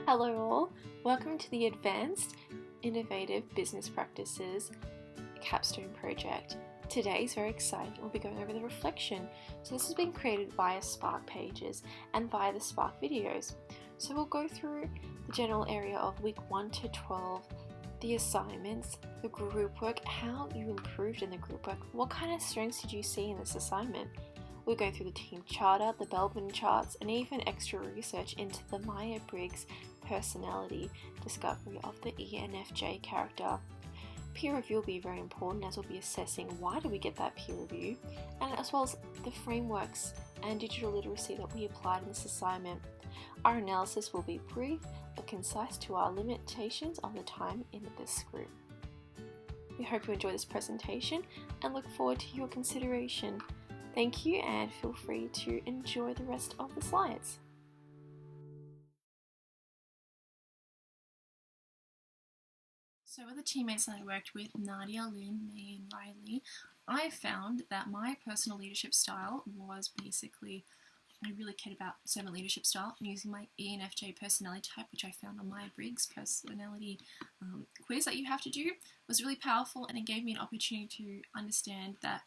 Hello all, welcome to the Advanced Innovative Business Practices Capstone Project. Today is very exciting. We'll be going over the reflection. So this has been created via Spark pages and via the Spark videos. So we'll go through the general area of week 1 to 12, the assignments, the group work, how you improved in the group work, what kind of strengths did you see in this assignment. We'll go through the team charter, the Bellman charts, and even extra research into the Myers-Briggs personality discovery of the ENFJ character. Peer review will be very important as we'll be assessing why do we get that peer review, and as well as the frameworks and digital literacy that we applied in this assignment. Our analysis will be brief but concise to our limitations on the time in this group. We hope you enjoy this presentation and look forward to your consideration. Thank you, and feel free to enjoy the rest of the slides. So with the teammates that I worked with, Nadia, Lynn, May and Riley, I found that my personal leadership style was basically, I really cared about servant leadership style and using my ENFJ personality type, which I found on Myers-Briggs personality quiz that you have to do, was really powerful, and it gave me an opportunity to understand that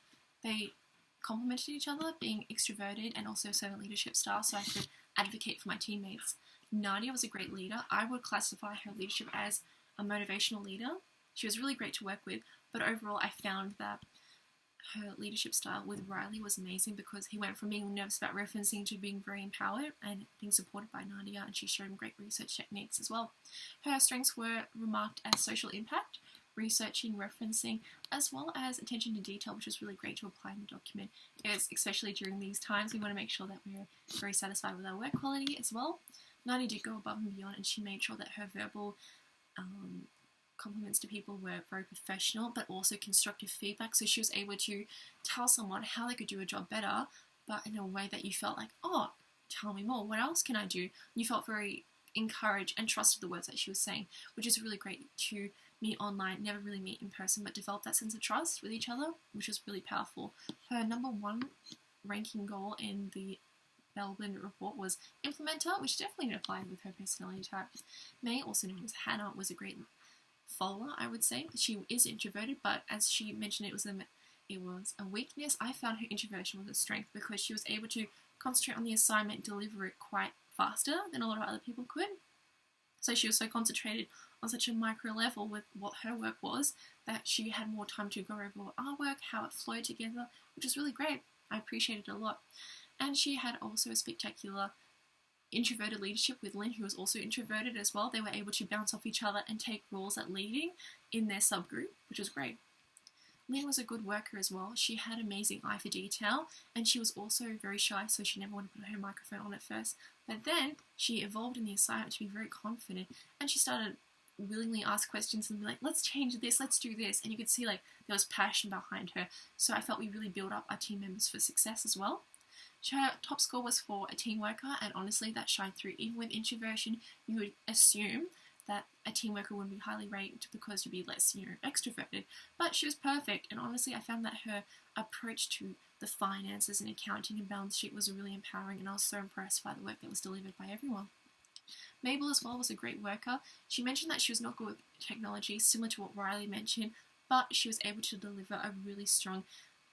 they complemented each other, being extroverted and also servant leadership style, so I could advocate for my teammates. Nadia was a great leader. I would classify her leadership as a motivational leader. She was really great to work with, but overall I found that her leadership style with Riley was amazing because he went from being nervous about referencing to being very empowered and being supported by Nadia, and she showed him great research techniques as well. Her strengths were remarked as social impact, researching, referencing, as well as attention to detail, which was really great to apply in the document. Especially during these times, we want to make sure that we're very satisfied with our work quality as well. Nadia did go above and beyond, and she made sure that her verbal compliments to people were very professional, but also constructive feedback, so she was able to tell someone how they could do a job better, but in a way that you felt like, oh, tell me more, what else can I do? You felt very encouraged and trusted the words that she was saying, which is really great to meet online, never really meet in person, but develop that sense of trust with each other, which was really powerful. Her number one ranking goal in the Bellman report was implementer, which definitely applied with her personality type. May, also known as Hannah, was a great follower, I would say. She is introverted, but as she mentioned, it was a weakness. I found her introversion was a strength because she was able to concentrate on the assignment, deliver it quite faster than a lot of other people could. So she was so concentrated on such a micro level with what her work was that she had more time to go over our work, how it flowed together, which was really great. I appreciated it a lot. And she had also a spectacular introverted leadership with Lynn, who was also introverted as well. They were able to bounce off each other and take roles at leading in their subgroup, which was great. Lynn was a good worker as well. She had amazing eye for detail, and she was also very shy, so she never wanted to put her microphone on at first. But then she evolved in the assignment to be very confident, and she started willingly ask questions and be like, let's change this, let's do this. And you could see like there was passion behind her. So I felt we really built up our team members for success as well. Her top score was for a team worker, and honestly that shined through. Even with introversion, you would assume that a team worker wouldn't be highly ranked because you'd be less, extroverted. But she was perfect, and honestly I found that her approach to the finances and accounting and balance sheet was really empowering, and I was so impressed by the work that was delivered by everyone. Mabel as well was a great worker. She mentioned that she was not good with technology, similar to what Riley mentioned, but she was able to deliver a really strong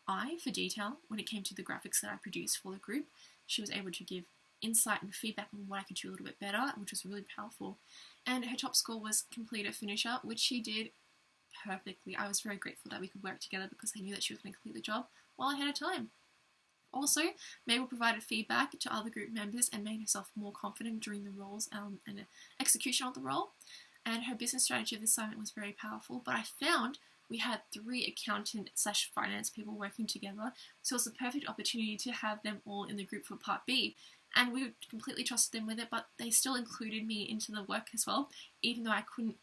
eye for detail when it came to the graphics that I produced for the group. She was able to give insight and feedback on what I could do a little bit better, which was really powerful. And her top score was complete a finisher, which she did perfectly. I was very grateful that we could work together because I knew that she was going to complete the job well ahead of time. Also, Mabel provided feedback to other group members and made herself more confident during the roles and execution of the role. And her business strategy of the assignment was very powerful, but I found we had 3 accountant/finance people working together, so it was the perfect opportunity to have them all in the group for part B. And we completely trusted them with it, but they still included me into the work as well, even though I couldn't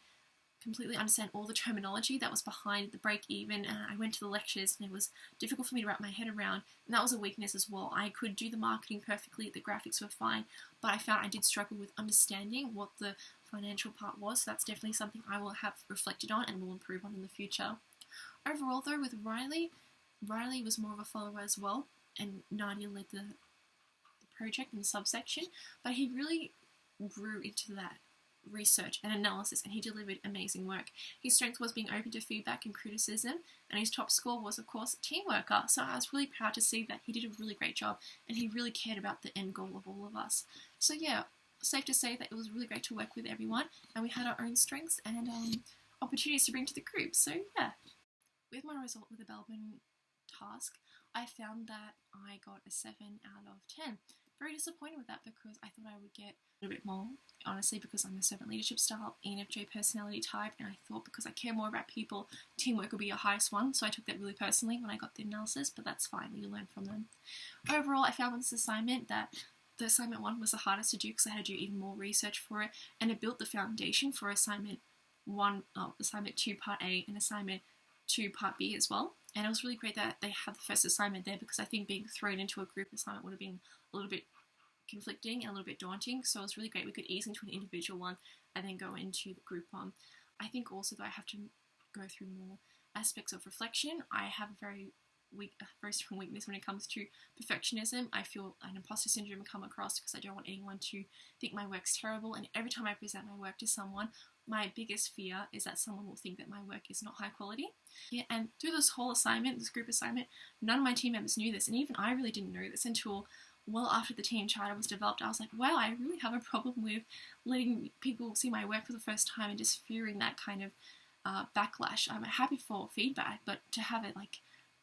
completely understand all the terminology that was behind the break even. And I went to the lectures and it was difficult for me to wrap my head around, and that was a weakness as well. I could do the marketing perfectly, the graphics were fine, but I found I did struggle with understanding what the financial part was, so that's definitely something I will have reflected on and will improve on in the future. Overall though, with Riley was more of a follower as well, and Nadia led the project and the subsection, but he really grew into that research and analysis, and he delivered amazing work. His strength was being open to feedback and criticism, and his top score was, of course, team worker. So I was really proud to see that he did a really great job, and he really cared about the end goal of all of us. So yeah, safe to say that it was really great to work with everyone, and we had our own strengths and opportunities to bring to the group. So yeah, with my result with the Bellman task, I found that I got a 7 out of 10. Very disappointed with that because I thought I would get a little bit more, honestly, because I'm a servant leadership style, ENFJ personality type, and I thought because I care more about people, teamwork would be your highest one, so I took that really personally when I got the analysis, but that's fine, you learn from them. Overall, I found with this assignment that the assignment 1 was the hardest to do because I had to do even more research for it, and it built the foundation for assignment 2 part A and assignment 2 part B as well. And it was really great that they had the first assignment there because I think being thrown into a group assignment would have been a little bit conflicting and a little bit daunting. So it was really great we could ease into an individual one and then go into the group one. I think also that I have to go through more aspects of reflection. I have a very strong weakness when it comes to perfectionism. I feel an imposter syndrome come across because I don't want anyone to think my work's terrible, and every time I present my work to someone, my biggest fear is that someone will think that my work is not high quality. Yeah, and through this whole assignment, this group assignment, none of my team members knew this, and even I really didn't know this until well after the team charter was developed. I was like, wow, I really have a problem with letting people see my work for the first time and just fearing that kind of backlash. I'm happy for feedback, but to have it like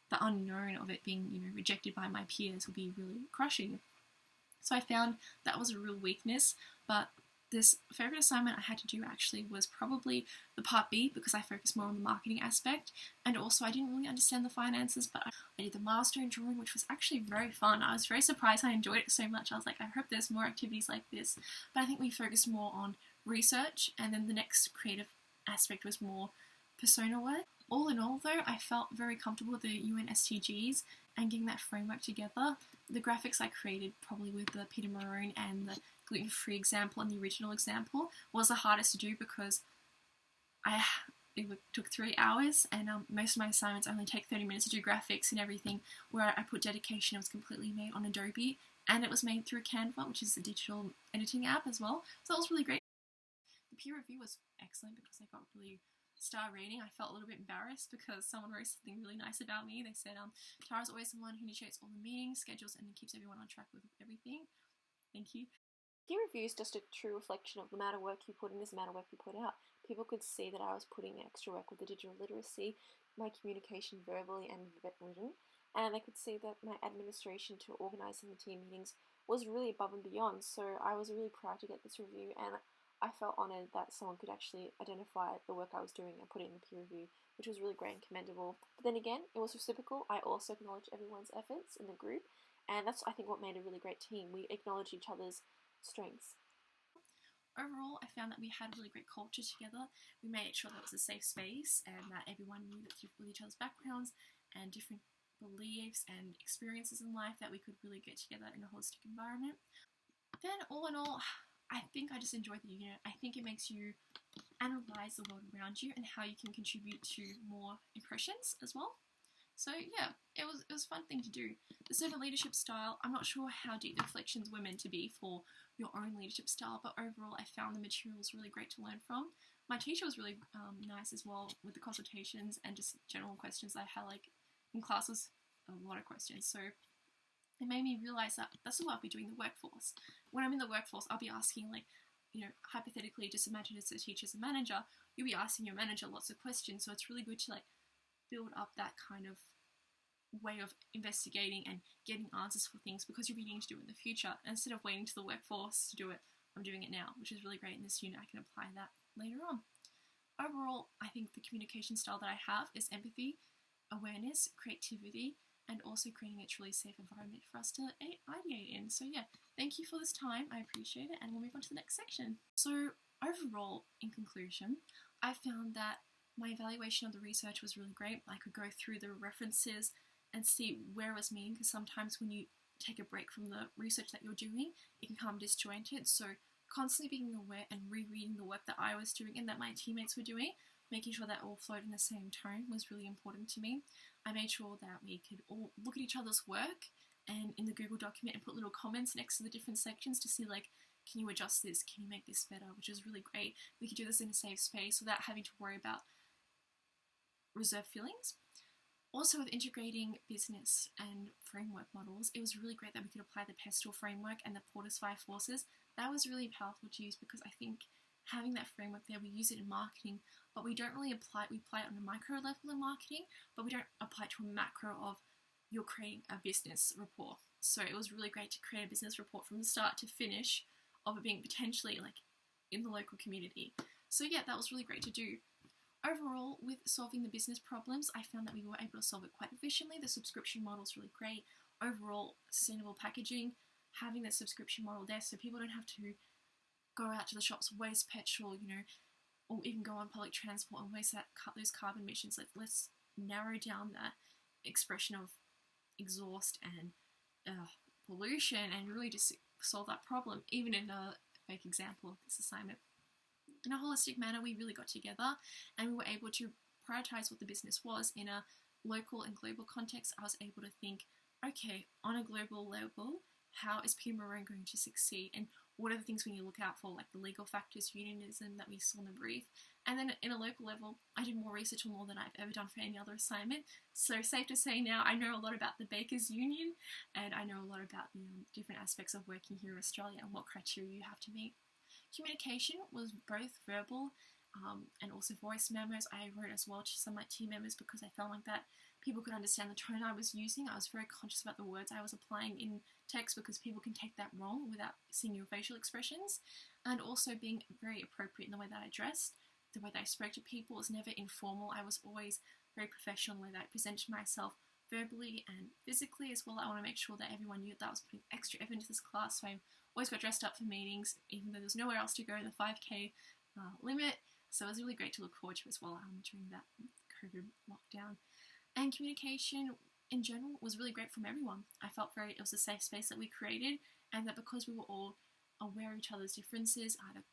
the unknown of it being, rejected by my peers would be really crushing. So I found that was a real weakness, but this favourite assignment I had to do actually was probably the part B because I focused more on the marketing aspect, and also I didn't really understand the finances, but I did the milestone drawing, which was actually very fun. I was very surprised I enjoyed it so much. I was like, I hope there's more activities like this, but I think we focused more on research, and then the next creative aspect was more persona work. All in all, though, I felt very comfortable with the UN SDGs and getting that framework together. The graphics I created, probably with the Peter Maroon and the gluten-free example and the original example, was the hardest to do because it took 3 hours, and most of my assignments only take 30 minutes to do graphics and everything, where I put dedication. It was completely made on Adobe, and it was made through Canva, which is a digital editing app as well, so that was really great. The peer review was excellent because I got really star rating. I felt a little bit embarrassed because someone wrote something really nice about me. They said, Tara's always the one who initiates all the meetings, schedules, and keeps everyone on track with everything. Thank you. Peer review is just a true reflection of the amount of work you put in is the amount of work you put out. People could see that I was putting extra work with the digital literacy, my communication verbally and written, and they could see that my administration to organising the team meetings was really above and beyond. So I was really proud to get this review, and I felt honoured that someone could actually identify the work I was doing and put it in the peer review, which was really great and commendable. But then again, it was reciprocal. I also acknowledged everyone's efforts in the group, and that's, I think, what made a really great team. We acknowledged each other's strengths. Overall, I found that we had a really great culture together. We made sure that it was a safe space and that everyone knew that with each other's backgrounds and different beliefs and experiences in life, that we could really get together in a holistic environment. Then, all in all, I think I just enjoyed the unit. I think it makes you analyse the world around you and how you can contribute to more impressions as well. So yeah, it was a fun thing to do. The servant leadership style, I'm not sure how deep the reflections were meant to be for your own leadership style, but overall I found the materials really great to learn from. My teacher was really nice as well with the consultations and just general questions I had, like in class was a lot of questions. So it made me realise that that's what I'll be doing in the workforce. When I'm in the workforce, I'll be asking, like, hypothetically, just imagine as a teacher, as a manager, you'll be asking your manager lots of questions. So it's really good to build up that kind of way of investigating and getting answers for things because you'll be needing to do it in the future. And instead of waiting to the workforce to do it, I'm doing it now, which is really great in this unit. I can apply that later on. Overall, I think the communication style that I have is empathy, awareness, creativity, and also creating a truly safe environment for us to ideate in. So yeah, thank you for this time. I appreciate it, and we'll move on to the next section. So overall, in conclusion, I found that my evaluation of the research was really great. I could go through the references and see where it was meaning, because sometimes when you take a break from the research that you're doing, it can become disjointed. So constantly being aware and rereading the work that I was doing and that my teammates were doing, making sure that all flowed in the same tone was really important to me. I made sure that we could all look at each other's work and in the Google document and put little comments next to the different sections to see can you adjust this? Can you make this better? Which is really great. We could do this in a safe space without having to worry about reserved feelings. Also, with integrating business and framework models, it was really great that we could apply the PESTLE framework and the Porter's 5 forces. That was really powerful to use because I think having that framework there, we use it in marketing, but we don't really apply it. We apply it on a micro level in marketing, but we don't apply it to a macro of you're creating a business report. So it was really great to create a business report from the start to finish of it being potentially like in the local community. So yeah, that was really great to do. Overall, with solving the business problems, I found that we were able to solve it quite efficiently. The subscription model is really great. Overall, sustainable packaging, having that subscription model there so people don't have to go out to the shops, waste petrol, or even go on public transport and waste those carbon emissions. Let's narrow down that expression of exhaust and pollution and really just solve that problem, even in a fake example of this assignment. In a holistic manner, we really got together and we were able to prioritize what the business was in a local and global context. I was able to think, okay, on a global level, how is Peter Maroon going to succeed, and what are the things we need to look out for, like the legal factors, unionism that we saw in the brief. And then in a local level, I did more research on more than I've ever done for any other assignment. So safe to say now, I know a lot about the Bakers Union, and I know a lot about the different aspects of working here in Australia and what criteria you have to meet. Communication was both verbal and also voice memos. I wrote as well to some of my team members because I felt like that people could understand the tone I was using. I was very conscious about the words I was applying in text because people can take that wrong without seeing your facial expressions, and also being very appropriate in the way that I dressed. The way that I spoke to people was never informal. I was always very professional in the way that I presented myself verbally and physically as well. I want to make sure that everyone knew that I was putting extra effort into this class, so I always got dressed up for meetings, even though there was nowhere else to go in the 5K limit. So it was really great to look forward to as well during that COVID lockdown. And communication in general was really great from everyone. I felt it was a safe space that we created, and that because we were all aware of each other's differences, either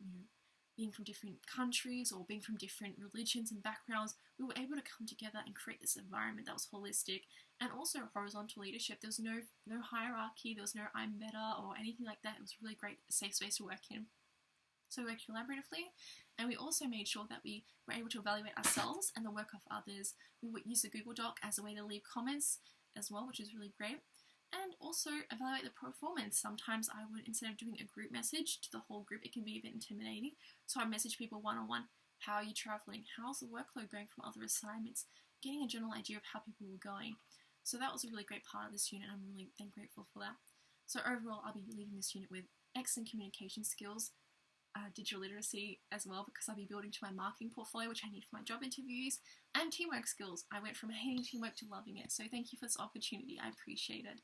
being from different countries or being from different religions and backgrounds, we were able to come together and create this environment that was holistic and also horizontal leadership. There was no hierarchy, there was no I'm better or anything like that. It was a really great safe space to work in. So we worked collaboratively, and we also made sure that we were able to evaluate ourselves and the work of others. We would use the Google Doc as a way to leave comments as well, which is really great. And also evaluate the performance. Sometimes I would, instead of doing a group message to the whole group, it can be a bit intimidating. So I message people one-on-one. How are you traveling? How's the workload going from other assignments? Getting a general idea of how people were going. So that was a really great part of this unit. I'm really grateful for that. So overall, I'll be leaving this unit with excellent communication skills, digital literacy as well, because I'll be building to my marketing portfolio, which I need for my job interviews, and teamwork skills. I went from hating teamwork to loving it. So thank you for this opportunity. I appreciate it.